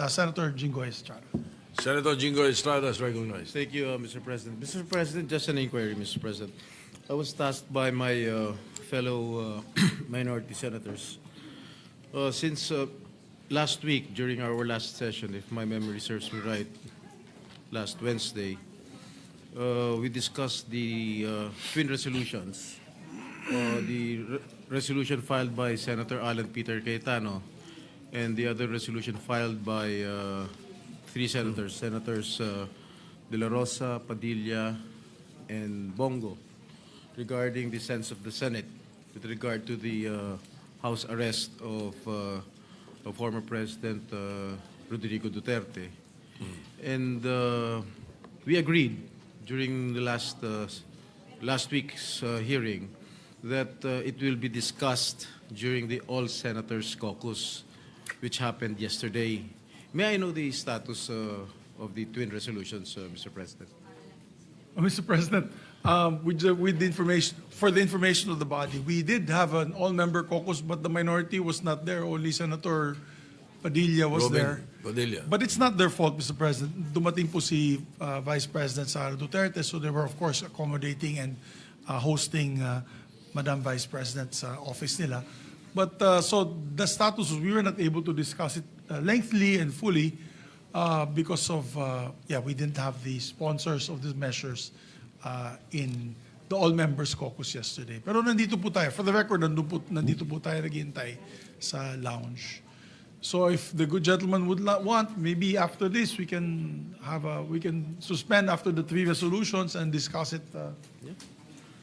Senator Jinggoy Estrada. Senator Jingo Estrada is recognized. Thank you, Mr. President. Mr. President, just an inquiry, Mr. President. I was tasked by my fellow minority senators. Since last week, during our last session, if my memory serves me right, last Wednesday, we discussed the twin resolutions. The resolution filed by Senator Alan Peter Cayetano and the other resolution filed by three senators, De La Rosa, Padilla, and Bongo, regarding the sense of the Senate with regard to the house arrest of former President Rodrigo Duterte. And we agreed during the last week's hearing that it will be discussed during the All Senators Caucus, which happened yesterday. May I know the status of the twin resolutions, Mr. President? Mr. President, with the information, for the information of the body, we did have an all-member caucus, but the minority was not there. Only Senator Padilla was Robin there. Padilla. But it's not their fault, Mr. President. Dumating po si Vice President Sara Duterte, so they were, of course, accommodating and hosting Madam Vice President's office nila. But so the status was we were not able to discuss it lengthily and fully because of, we didn't have the sponsors of these measures in the all-members caucus yesterday. Pero nandito po tayo. For the record, nandito po tayo naghihintay sa lounge. So if the good gentleman would want, maybe after this we can suspend after the three resolutions and discuss it.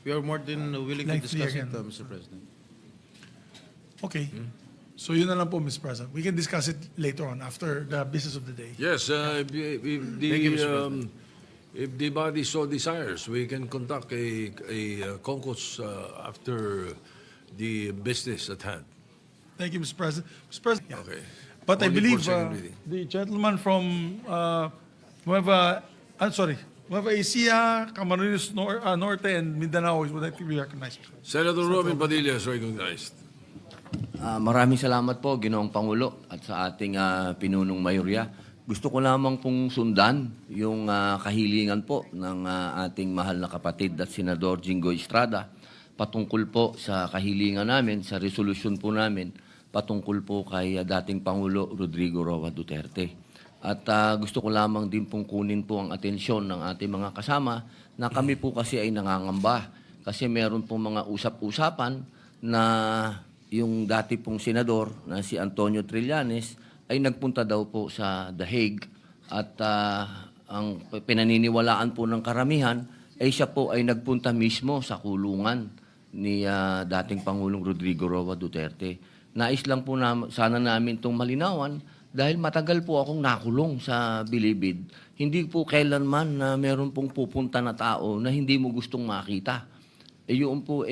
We are more than willing to Lengthy discuss it, again. Mr. President. Okay. So yun na lang po, Mr. President. We can discuss it later on after the business of the day. Yes, Thank you, Mr. President. if the body so desires, we can conduct a caucus after the business at hand. Thank you, Mr. President. Mr. President, yeah. Okay. But I Only for believe second reading. the gentleman from Nueva Ecija, Camarines Norte, and Mindanao would like to be recognized. Senator Robin Padilla is recognized. Maraming salamat po, Ginoong Pangulo, at sa ating pinunong mayorya. Gusto ko lamang pong sundan yung kahilingan po ng ating mahal na kapatid at Senador Jinggoy Estrada patungkol po sa kahilingan namin, sa resolusyon po namin, patungkol po kay dating Pangulo Rodrigo Roa Duterte. At gusto ko lamang din pong kunin po ang atensyon ng ating mga kasama na kami po kasi ay nangangamba kasi meron pong mga usap-usapan na yung dati pong senador na si Antonio Trillanes ay nagpunta daw po sa The Hague at ang pinaniniwalaan po ng karamihan ay siya po ay nagpunta mismo sa kulungan ni dating Pangulong Rodrigo Roa Duterte. Nais lang po sana namin itong malinawan dahil matagal po akong nakulong sa Bilibid. Hindi po kailanman na meron pong pupunta na tao na hindi mo gustong makita. Yun po,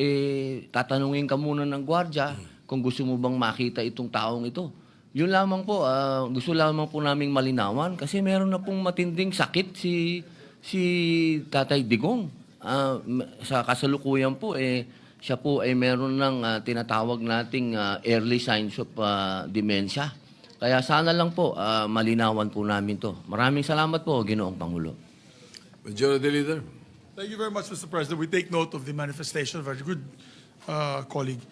tatanungin ka muna ng gwardya kung gusto mo bang makita itong taong ito. Yun lamang po, gusto lamang po naming malinawan kasi meron na pong matinding sakit si Tatay Digong. Sa kasalukuyan po, siya po ay meron ng tinatawag nating early signs of dementia. Kaya sana lang po, malinawan po namin to. Maraming salamat po, Ginoong Pangulo. Majority Leader. Thank you very much, Mr. President. We take note of the manifestation of our good colleague.